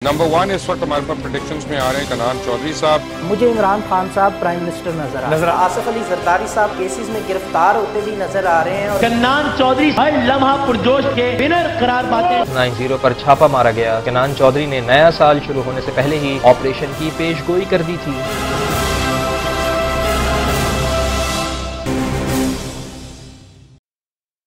Number 1 اس وقت ہمارے پاس predictions میں آ رہے ہیں کنان چودھری صاحب. مجھے عمران خان صاحب پرائم منسٹر نظر آصف علی زرداری صاحب کیسز میں گرفتار ہوتے بھی نظر آ رہے ہیں اور کنان چودھری ہر لمحہ پرجوش کے ونر قرار پاتے. 9-0 پر چھاپا مارا گیا. کنان چودھری نے نیا سال شروع ہونے سے پہلے ہی آپریشن کی پیش گوئی کر دی تھی.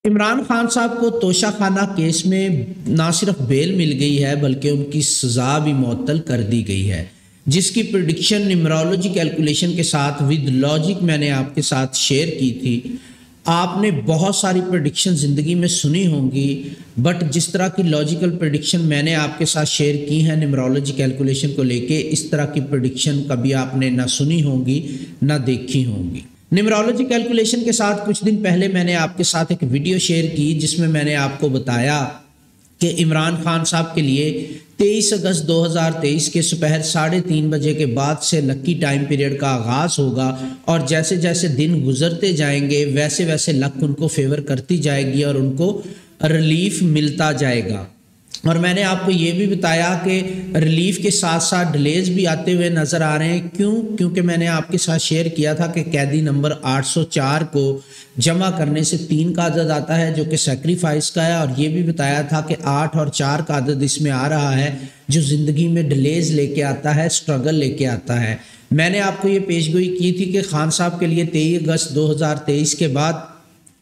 عمران خان صاحب کو توشہ خانہ کیس میں نہ صرف بیل مل گئی ہے بلکہ ان کی سزا بھی معطل کر دی گئی ہے، جس کی پریڈکشن نیمرولوجی کیلکولیشن کے ساتھ ود لاجک میں نے آپ کے ساتھ شیئر کی تھی. آپ نے بہت ساری پریڈکشن زندگی میں سنی ہوں گی، بٹ جس طرح کی لاجیکل پریڈکشن میں نے آپ کے ساتھ شیئر کی ہیں نیمرولوجی کیلکولیشن کو لے کے، اس طرح کی پریڈکشن کبھی آپ نے نہ سنی ہوں گی نہ دیکھی ہوں گی. نیمرولوجی کیلکولیشن کے ساتھ کچھ دن پہلے میں نے آپ کے ساتھ ایک ویڈیو شیئر کی جس میں نے آپ کو بتایا کہ عمران خان صاحب کے لیے 23 اگست 2023 کے سپہر 3:30 بجے کے بعد سے لکی ٹائم پیریڈ کا آغاز ہوگا، اور جیسے جیسے دن گزرتے جائیں گے ویسے ویسے لک ان کو فیور کرتی جائے گی اور ان کو ریلیف ملتا جائے گا. اور میں نے آپ کو یہ بھی بتایا کہ ریلیف کے ساتھ ساتھ ڈیلیز بھی آتے ہوئے نظر آ رہے ہیں. کیونکہ میں نے آپ کے ساتھ شیئر کیا تھا کہ قیدی نمبر 804 کو جمع کرنے سے 3 کا عدد آتا ہے جو کہ سیکریفائس کا ہے، اور یہ بھی بتایا تھا کہ 8 اور 4 کا عدد اس میں آ رہا ہے جو زندگی میں ڈیلیز لے کے آتا ہے، سٹرگل لے کے آتا ہے. میں نے آپ کو یہ پیش گوئی کی تھی کہ خان صاحب کے لیے 23 اگست 2023 کے بعد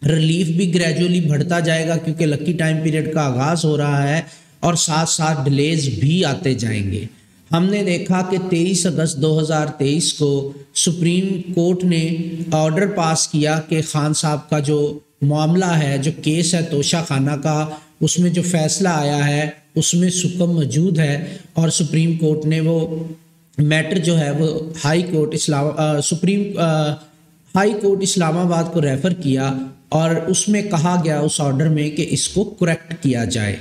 ریلیف بھی گریجولی بڑھتا جائے گا کیونکہ لکی ٹائم پیریڈ کا آغاز ہو رہا ہے، اور ساتھ ساتھ ڈیلیز بھی آتے جائیں گے. ہم نے دیکھا کہ 23 اگست 2023 کو سپریم کورٹ نے آرڈر پاس کیا کہ خان صاحب کا جو معاملہ ہے، جو کیس ہے توشہ خانہ کا، اس میں جو فیصلہ آیا ہے اس میں سکم موجود ہے، اور سپریم کورٹ نے وہ میٹر جو ہے وہ ہائی کورٹ اسلام آباد کو ریفر کیا، اور اس میں کہا گیا اس آرڈر میں کہ اس کو کریکٹ کیا جائے.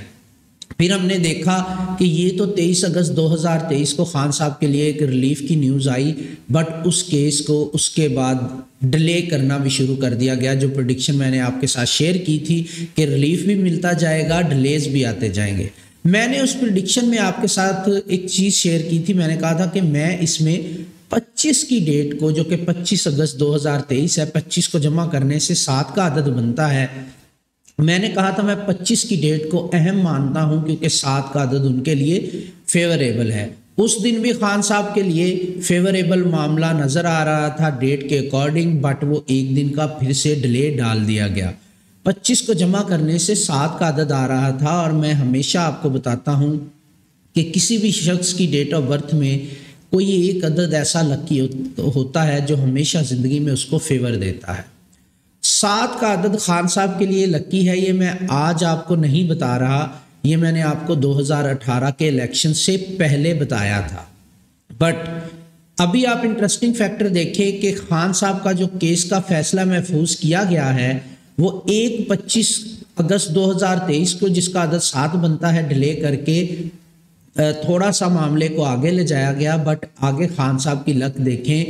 پھر ہم نے دیکھا کہ یہ تو 23 اگست 2023 کو خان صاحب کے لیے ایک ریلیف کی نیوز آئی، بٹ اس کیس کو اس کے بعد ڈیلے کرنا بھی شروع کر دیا گیا. جو پریڈکشن میں نے آپ کے ساتھ شیئر کی تھی کہ ریلیف بھی ملتا جائے گا، ڈیلیز بھی آتے جائیں گے. میں نے اس پریڈکشن میں آپ کے ساتھ ایک چیز شیئر کی تھی. میں نے کہا تھا کہ میں اس میں 25 کی ڈیٹ کو، جو کہ 25 اگست 2023 ہے، 25 کو جمع کرنے سے 7 کا عدد بنتا ہے. میں نے کہا تھا میں 25 کی ڈیٹ کو اہم مانتا ہوں کیونکہ 7 کا عدد ان کے لیے فیوریبل ہے. اس دن بھی خان صاحب کے لیے فیوریبل معاملہ نظر آ رہا تھا ڈیٹ کے اکارڈنگ، بٹ وہ ایک دن کا پھر سے ڈیلے ڈال دیا گیا. 25 کو جمع کرنے سے 7 کا عدد آ رہا تھا، اور میں ہمیشہ آپ کو بتاتا ہوں کہ کسی بھی شخص کی ڈیٹ آف برتھ میں کوئی ایک عدد ایسا لکی ہوتا ہے جو ہمیشہ زندگی میں اس کو فیور دیتا ہے. 7 کا عدد خان صاحب کے لیے لکی ہے، یہ میں آج آپ کو نہیں بتا رہا، یہ میں نے آپ کو 2018 کے الیکشن سے پہلے بتایا تھا. بٹ ابھی آپ انٹرسٹنگ فیکٹر دیکھیں کہ خان صاحب کا جو کیس کا فیصلہ محفوظ کیا گیا ہے وہ 25 اگست 2023 کو، جس کا عدد 7 بنتا ہے، ڈیلے کر کے تھوڑا سا معاملے کو آگے لے جایا گیا. بٹ آگے خان صاحب کی لک دیکھیں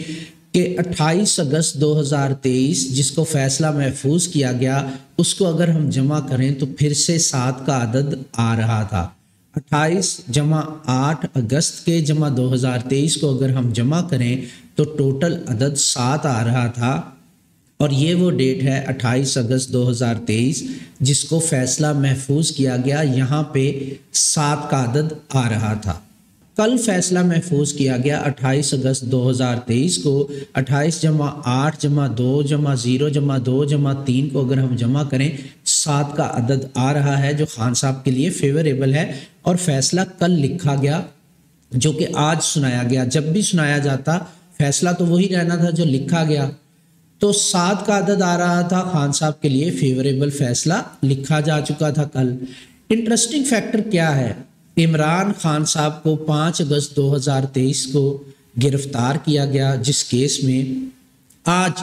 کہ 28 اگست 2023 جس کو فیصلہ محفوظ کیا گیا، اس کو اگر ہم جمع کریں تو پھر سے 7 کا عدد آ رہا تھا. 28 جمع 8 اگست کے جمع 2023 کو اگر ہم جمع کریں تو ٹوٹل عدد 7 آ رہا تھا، اور یہ وہ ڈیٹ ہے 28 اگست 2023 جس کو فیصلہ محفوظ کیا گیا. یہاں پہ 7 کا عدد آ رہا تھا. کل فیصلہ محفوظ کیا گیا 28 اگست 2023 کو. 28 جمع 8 جمع 2 جمع 0 جمع 2 جمع 3 کو اگر ہم جمع کریں 7 کا عدد آ رہا ہے، جو خان صاحب کے لیے فیوریبل ہے. اور فیصلہ کل لکھا گیا جو کہ آج سنایا گیا. جب بھی سنایا جاتا فیصلہ تو وہی رہنا تھا جو لکھا گیا. تو 7 کا عدد آ رہا تھا، خان صاحب کے لیے فیوریبل فیصلہ لکھا جا چکا تھا کل. انٹرسٹنگ فیکٹر کیا ہے، عمران خان صاحب کو 5 اگست 2023 کو گرفتار کیا گیا، جس کیس میں آج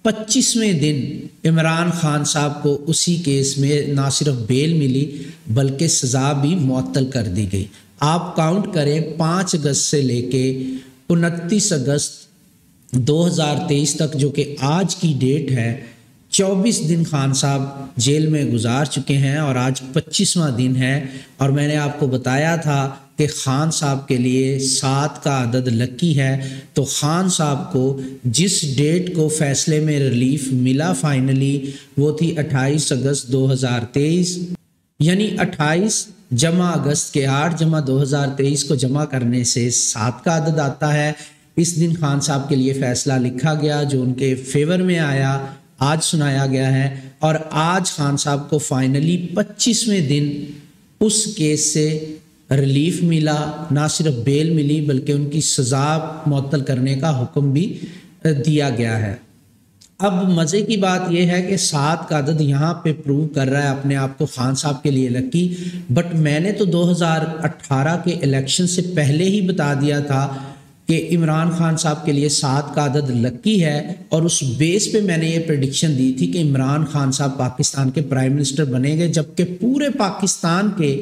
25ویں دن عمران خان صاحب کو اسی کیس میں نہ صرف بیل ملی بلکہ سزا بھی معطل کر دی گئی. آپ کاؤنٹ کریں 5 اگست سے لے کے 29 اگست 2023 تک، جو کہ آج کی ڈیٹ ہے، 24 دن خان صاحب جیل میں گزار چکے ہیں، اور آج 25واں دن ہے. اور میں نے آپ کو بتایا تھا کہ خان صاحب کے لیے 7 کا عدد لکی ہے، تو خان صاحب کو جس ڈیٹ کو فیصلے میں ریلیف ملا فائنلی وہ تھی 28 اگست 2023، یعنی 28 جمع اگست کے 8 جمع 2023 کو جمع کرنے سے 7 کا عدد آتا ہے۔ اس دن خان صاحب کے لیے فیصلہ لکھا گیا جو ان کے فیور میں آیا، آج سنایا گیا ہے، اور آج خان صاحب کو فائنلی 25ویں دن اس کیس سے ریلیف ملا، نہ صرف بیل ملی بلکہ ان کی سزا معطل کرنے کا حکم بھی دیا گیا ہے۔ اب مزے کی بات یہ ہے کہ 7 کا عدد یہاں پہ پروو کر رہا ہے اپنے آپ کو خان صاحب کے لیے لکی، بٹ میں نے تو 2018 کے الیکشن سے پہلے ہی بتا دیا تھا کہ عمران خان صاحب کے لیے 7 کا عدد لکی ہے، اور اس بیس پہ میں نے یہ پریڈکشن دی تھی کہ عمران خان صاحب پاکستان کے پرائم منسٹر بنیں گے، جبکہ پورے پاکستان کے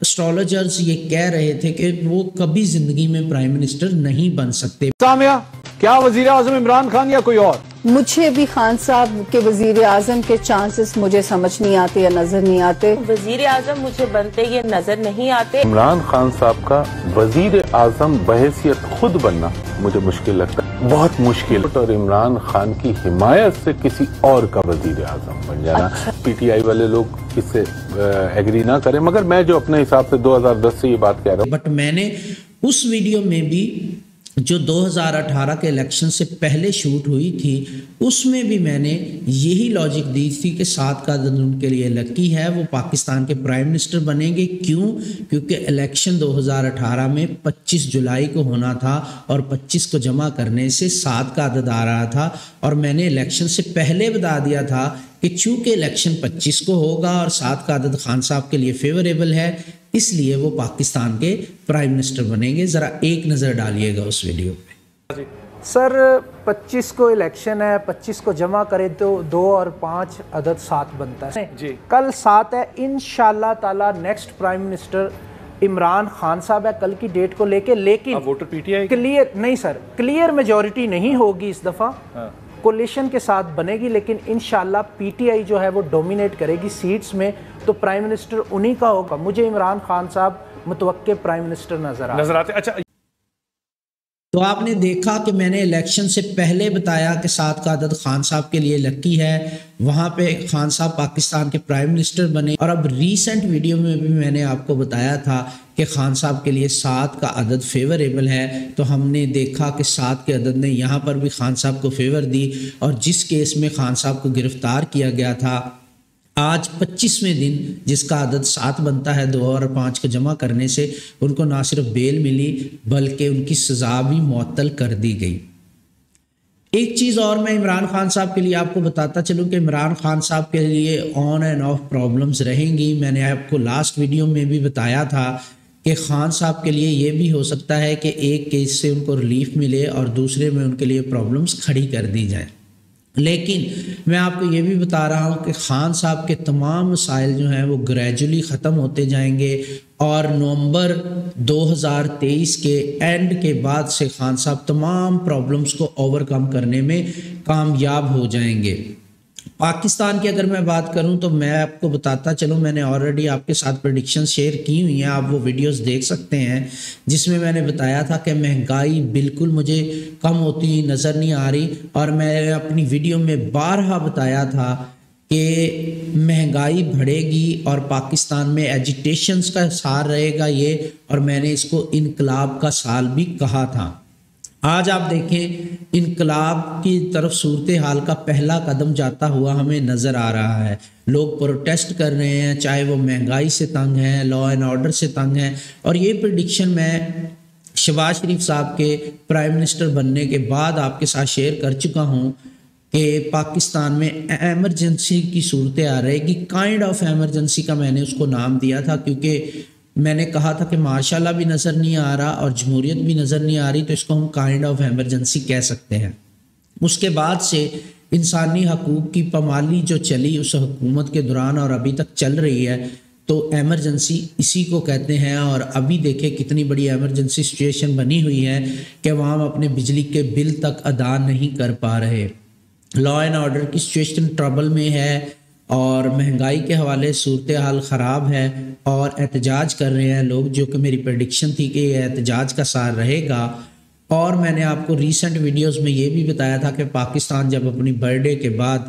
اسٹرالوجرز یہ کہہ رہے تھے کہ وہ کبھی زندگی میں پرائم منسٹر نہیں بن سکتے۔ سامیہ، کیا وزیر اعظم عمران خان یا کوئی اور؟ مجھے بھی خان صاحب کے وزیر اعظم کے چانسز مجھے سمجھ نہیں آتے یا نظر نہیں آتے۔ وزیر اعظم مجھے بنتے یہ نظر نہیں آتے۔ عمران خان صاحب کا وزیر اعظم بحیثیت خود بننا مجھے مشکل لگتا ہے، بہت مشکل، اور عمران خان کی حمایت سے کسی اور کا وزیر اعظم بن جانا۔ پی ٹی آئی والے لوگ اس سے ایگری نہ کریں، مگر میں جو اپنے حساب سے 2010 سے یہ بات کہہ رہا ہوں۔ بٹ میں نے اس ویڈیو میں بھی جو 2018 کے الیکشن سے پہلے شوٹ ہوئی تھی اس میں بھی میں نے یہی لاجک دی تھی کہ 7 کا عدد ان کے لیے لکی ہے، وہ پاکستان کے پرائم منسٹر بنیں گے۔ کیوں؟ کیونکہ الیکشن 2018 میں 25 جولائی کو ہونا تھا اور 25 کو جمع کرنے سے 7 کا عدد آ رہا تھا، اور میں نے الیکشن سے پہلے بتا دیا تھا کہ چونکہ الیکشن 25 کو ہوگا اور 7 کا عدد خان صاحب کے لیے فیوریبل ہے، اس لیے وہ پاکستان کے پرائم منسٹر بنیں گے۔ ذرا ایک نظر ڈالیے گا اس ویڈیو پہ۔ سر 25 کو الیکشن ہے، 25 کو جمع کرے تو 2 اور 5 عدد 7 بنتا ہے جی، کل 7 ہے، انشاءاللہ تعالی next prime minister Imran Khan صاحب ہے کل کی ڈیٹ کو لے کے، لیکن voter P T I clear نہیں سر، کلیئر میجورٹی نہیں ہوگی اس دفعہ، کولیشن کے ساتھ بنے گی، لیکن انشاءاللہ پی ٹی آئی جو ہے وہ ڈومینیٹ کرے گی سیٹس میں، تو پرائم منسٹر انہی کا ہوگا۔ مجھے عمران خان صاحب متوقع پرائم منسٹر نظر آتے۔ اچھا، تو آپ نے دیکھا کہ میں نے الیکشن سے پہلے بتایا کہ 7 کا عدد خان صاحب کے لیے لکی ہے، وہاں پہ خان صاحب پاکستان کے پرائم منسٹر بنے، اور اب ریسنٹ ویڈیو میں بھی میں نے آپ کو بتایا تھا کہ خان صاحب کے لیے 7 کا عدد فیوریبل ہے، تو ہم نے دیکھا کہ 7 کے عدد نے یہاں پر بھی خان صاحب کو فیور دی، اور جس کیس میں خان صاحب کو گرفتار کیا گیا تھا آج 25ویں دن جس کا عدد 7 بنتا ہے، 2 اور 5 کو جمع کرنے سے ان کو نہ صرف بیل ملی بلکہ ان کی سزا بھی معطل کر دی گئی۔ ایک چیز اور میں عمران خان صاحب کے لیے آپ کو بتاتا چلوں کہ عمران خان صاحب کے لیے آن اینڈ آف پرابلمز رہیں گی۔ میں نے آپ کو لاسٹ ویڈیو میں بھی بتایا تھا کہ خان صاحب کے لیے یہ بھی ہو سکتا ہے کہ ایک کیس سے ان کو ریلیف ملے اور دوسرے میں ان کے لیے پرابلمز کھڑی کر دی جائیں، لیکن میں آپ کو یہ بھی بتا رہا ہوں کہ خان صاحب کے تمام مسائل جو ہیں وہ گریجولی ختم ہوتے جائیں گے، اور نومبر 2023 کے اینڈ کے بعد سے خان صاحب تمام پرابلمز کو اوور کم کرنے میں کامیاب ہو جائیں گے۔ پاکستان کی اگر میں بات کروں تو میں آپ کو بتاتا چلوں، میں نے آلریڈی آپ کے ساتھ پریڈکشن شیئر کی ہوئی ہیں، آپ وہ ویڈیوز دیکھ سکتے ہیں جس میں میں نے بتایا تھا کہ مہنگائی بالکل مجھے کم ہوتی نظر نہیں آ رہی، اور میں نے اپنی ویڈیو میں بارہا بتایا تھا کہ مہنگائی بڑھے گی اور پاکستان میں ایجیٹیشنز کا سال رہے گا یہ، اور میں نے اس کو انقلاب کا سال بھی کہا تھا۔ آج آپ دیکھیں انقلاب کی طرف صورتحال کا پہلا قدم جاتا ہوا ہمیں نظر آ رہا ہے، لوگ پروٹیسٹ کر رہے ہیں، چاہے وہ مہنگائی سے تنگ ہیں، لا اینڈ آرڈر سے تنگ ہیں، اور یہ پریڈکشن میں شہباز شریف صاحب کے پرائم منسٹر بننے کے بعد آپ کے ساتھ شیئر کر چکا ہوں کہ پاکستان میں ایمرجنسی کی صورتیں آ رہے گی۔ کائنڈ آف ایمرجنسی کا میں نے اس کو نام دیا تھا، کیونکہ میں نے کہا تھا کہ ماشاء اللہ بھی نظر نہیں آ رہا اور جمہوریت بھی نظر نہیں آ رہی، تو اس کو ہم کائنڈ آف ایمرجنسی کہہ سکتے ہیں۔ اس کے بعد سے انسانی حقوق کی پامالی جو چلی اس حکومت کے دوران اور ابھی تک چل رہی ہے، تو ایمرجنسی اسی کو کہتے ہیں۔ اور ابھی دیکھیں کتنی بڑی ایمرجنسی سچویشن بنی ہوئی ہے کہ عوام اپنے بجلی کے بل تک ادا نہیں کر پا رہے، لا اینڈ آرڈر کی سچویشن ٹربل میں ہے، اور مہنگائی کے حوالے صورتحال خراب ہے اور احتجاج کر رہے ہیں لوگ، جو کہ میری پریڈکشن تھی کہ یہ احتجاج کا سال رہے گا۔ اور میں نے آپ کو ریسنٹ ویڈیوز میں یہ بھی بتایا تھا کہ پاکستان جب اپنی برتھ ڈے کے بعد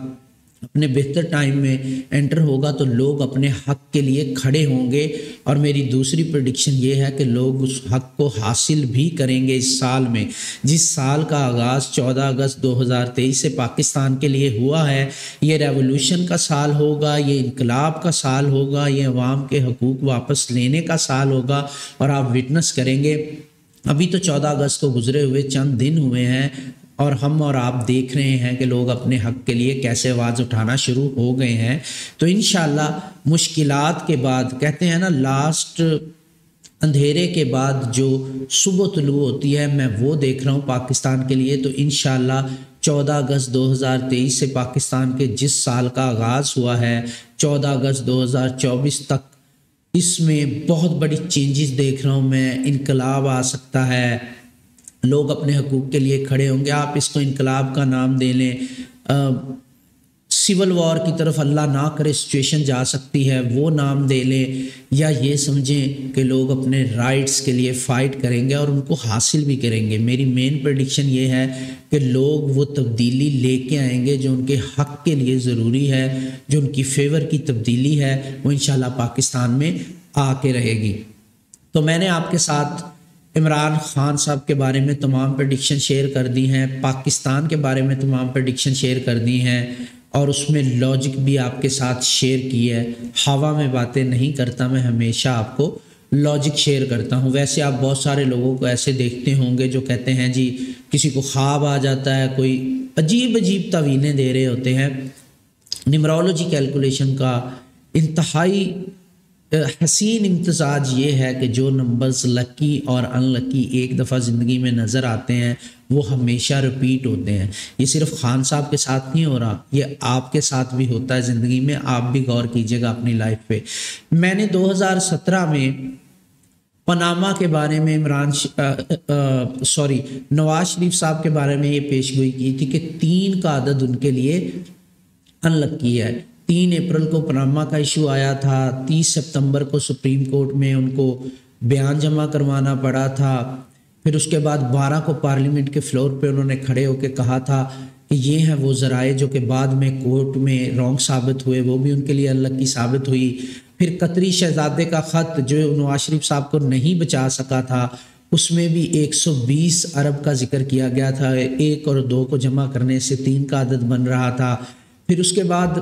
اپنے بہتر ٹائم میں انٹر ہوگا تو لوگ اپنے حق کے لیے کھڑے ہوں گے، اور میری دوسری پریڈکشن یہ ہے کہ لوگ اس حق کو حاصل بھی کریں گے اس سال میں، جس سال کا آغاز 14 اگست 2023 سے پاکستان کے لیے ہوا ہے۔ یہ ریولوشن کا سال ہوگا، یہ انقلاب کا سال ہوگا، یہ عوام کے حقوق واپس لینے کا سال ہوگا، اور آپ وٹنس کریں گے۔ ابھی تو 14 اگست کو گزرے ہوئے چند دن ہوئے ہیں، اور ہم اور آپ دیکھ رہے ہیں کہ لوگ اپنے حق کے لیے کیسے آواز اٹھانا شروع ہو گئے ہیں۔ تو انشاءاللہ مشکلات کے بعد، کہتے ہیں نا لاسٹ اندھیرے کے بعد جو صبح طلوع ہوتی ہے، میں وہ دیکھ رہا ہوں پاکستان کے لیے۔ تو انشاءاللہ 14 اگست 2023 سے پاکستان کے جس سال کا آغاز ہوا ہے 14 اگست 2024 تک، اس میں بہت بڑی چینجز دیکھ رہا ہوں میں۔ انقلاب آ سکتا ہے، لوگ اپنے حقوق کے لیے کھڑے ہوں گے۔ آپ اس کو انقلاب کا نام دے لیں، سول وار کی طرف اللہ نہ کرے سچویشن جا سکتی ہے، وہ نام دے لیں، یا یہ سمجھیں کہ لوگ اپنے رائٹس کے لیے فائٹ کریں گے اور ان کو حاصل بھی کریں گے۔ میری مین پریڈکشن یہ ہے کہ لوگ وہ تبدیلی لے کے آئیں گے جو ان کے حق کے لیے ضروری ہے، جو ان کی فیور کی تبدیلی ہے، وہ انشاءاللہ پاکستان میں آ کے رہے گی۔ تو میں نے آپ کے ساتھ عمران خان صاحب کے بارے میں تمام پریڈکشن شیئر کر دی ہیں، پاکستان کے بارے میں تمام پریڈکشن شیئر کر دی ہیں، اور اس میں لاجک بھی آپ کے ساتھ شیئر کی ہے۔ ہوا میں باتیں نہیں کرتا، میں ہمیشہ آپ کو لاجک شیئر کرتا ہوں۔ ویسے آپ بہت سارے لوگوں کو ایسے دیکھتے ہوں گے جو کہتے ہیں جی کسی کو خواب آ جاتا ہے، کوئی عجیب عجیب تعویلیں دے رہے ہوتے ہیں۔ نیمرولوجی کیلکولیشن کا انتہائی حسین امتزاج یہ ہے کہ جو نمبرز لکی اور ان لکی ایک دفعہ زندگی میں نظر آتے ہیں وہ ہمیشہ رپیٹ ہوتے ہیں۔ یہ صرف خان صاحب کے ساتھ نہیں ہو رہا، یہ آپ کے ساتھ بھی ہوتا ہے زندگی میں۔ آپ بھی غور کیجئے گا اپنی لائف پہ۔ میں نے 2017 میں پاناما کے بارے میں نواز شریف صاحب کے بارے میں یہ پیش گوئی کی تھی کہ 3 کا عدد ان کے لیے ان لکی ہے۔ 3 اپریل کو پاناما کا ایشو آیا تھا، 30 ستمبر کو سپریم کورٹ میں ان کو بیان جمع کروانا پڑا تھا، پھر اس کے بعد 12 کو پارلیمنٹ کے فلور پہ انہوں نے کھڑے ہو کے کہا تھا کہ یہ ہیں وہ ذرائع جو کہ بعد میں کورٹ میں رانگ ثابت ہوئے، وہ بھی ان کے لیے انلکی ثابت ہوئی۔ پھر قطری شہزادے کا خط جو نواز شریف صاحب کو نہیں بچا سکا تھا، اس میں بھی 120 ارب کا ذکر کیا گیا تھا، 1 اور 2 کو جمع کرنے سے 3 کا عدد بن رہا تھا۔ پھر اس کے بعد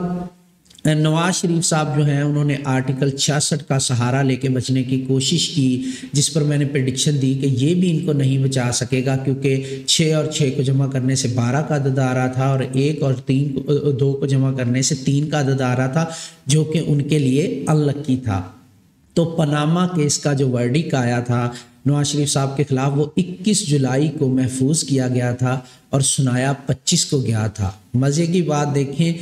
نواز شریف صاحب جو ہیں انہوں نے آرٹیکل 66 کا سہارا لے کے بچنے کی کوشش کی، جس پر میں نے پریڈکشن دی کہ یہ بھی ان کو نہیں بچا سکے گا، کیونکہ 6 اور 6 کو جمع کرنے سے 12 کا عدد آ رہا تھا، اور 1 اور 2 کو جمع کرنے سے 3 کا عدد آ رہا تھا، جو کہ ان کے لیے انلکی تھا۔ تو پاناما کیس کا جو ورڈک آیا تھا نواز شریف صاحب کے خلاف، وہ 21 جولائی کو محفوظ کیا گیا تھا اور سنایا 25 کو گیا تھا۔ مزے کی بات دیکھیں،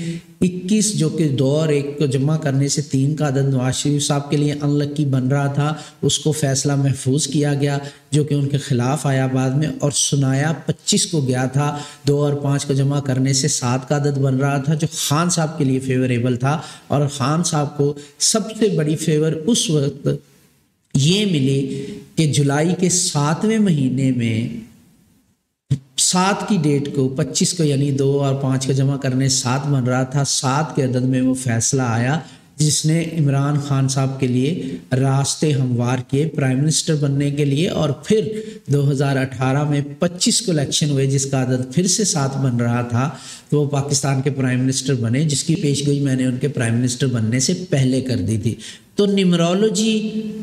21 جو کہ 2 اور 1 کو جمع کرنے سے 3 کا عدد نواز شریف صاحب کے لیے ان لکی بن رہا تھا، اس کو فیصلہ محفوظ کیا گیا جو کہ ان کے خلاف آیا بعد میں، اور سنایا 25 کو گیا تھا۔ 2 اور 5 کو جمع کرنے سے 7 کا عدد بن رہا تھا، جو خان صاحب کے لیے فیوریبل تھا، اور خان صاحب کو سب سے بڑی فیور اس وقت یہ ملی کہ جولائی کے 7ویں مہینے میں 7 کی ڈیٹ کو 25 کو، یعنی 2 اور 5 کو جمع کرنے 7 بن رہا تھا، 7 کے عدد میں وہ فیصلہ آیا جس نے عمران خان صاحب کے لیے راستے ہموار کیے پرائم منسٹر بننے کے لیے۔ اور پھر 2018 میں 25 کو الیکشن ہوئے جس کا عدد پھر سے 7 بن رہا تھا، تو وہ پاکستان کے پرائم منسٹر بنے، جس کی پیشگوئی میں نے ان کے پرائم منسٹر بننے سے پہلے کر دی تھی۔ تو نیمرولوجی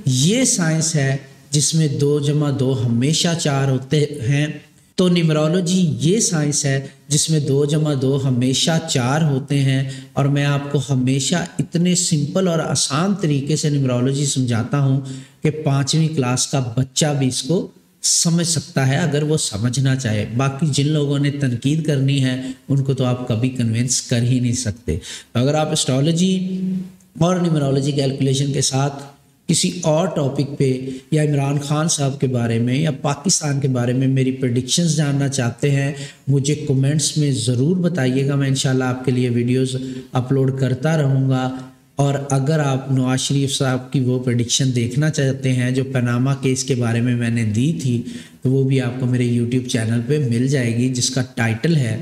یہ سائنس ہے جس میں 2 جمع 2 ہمیشہ 4 ہوتے ہیں۔ تو نیمرولوجی یہ سائنس ہے جس میں 2 جمع 2 ہمیشہ 4 ہوتے ہیں، اور میں آپ کو ہمیشہ اتنے سمپل اور آسان طریقے سے نیمرولوجی سمجھاتا ہوں کہ 5ویں کلاس کا بچہ بھی اس کو سمجھ سکتا ہے اگر وہ سمجھنا چاہے۔ باقی جن لوگوں نے تنقید کرنی ہے ان کو تو آپ کبھی کنونس کر ہی نہیں سکتے۔ تو اگر آپ اسٹرالوجی اور نیمرولوجی کیلکولیشن کے ساتھ کسی اور ٹاپک پہ یا عمران خان صاحب کے بارے میں یا پاکستان کے بارے میں میری پریڈکشنز جاننا چاہتے ہیں، مجھے کومنٹس میں ضرور بتائیے گا. میں انشاءاللہ آپ کے لیے ویڈیوز اپلوڈ کرتا رہوں گا. اور اگر آپ نواز شریف صاحب کی وہ پریڈکشن دیکھنا چاہتے ہیں جو پاناما کیس کے بارے میں نے دی تھی، تو وہ بھی آپ کو میرے یوٹیوب چینل پہ مل جائے گی، جس کا ٹائٹل ہے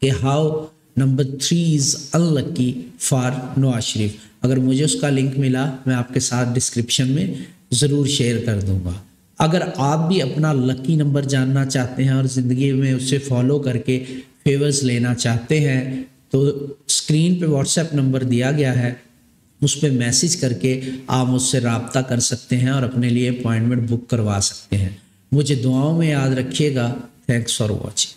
کہ how number 3 is انلکی for Nawaz Sharif. اگر مجھے اس کا لنک ملا میں آپ کے ساتھ ڈسکرپشن میں ضرور شیئر کر دوں گا. اگر آپ بھی اپنا لکی نمبر جاننا چاہتے ہیں اور زندگی میں اسے فالو کر کے فیورز لینا چاہتے ہیں تو اسکرین پہ واٹس ایپ نمبر دیا گیا ہے، اس پہ میسج کر کے آپ مجھ سے رابطہ کر سکتے ہیں اور اپنے لیے اپوائنٹمنٹ بک کروا سکتے ہیں. مجھے دعاؤں میں یاد رکھیے گا. Thanks for watching.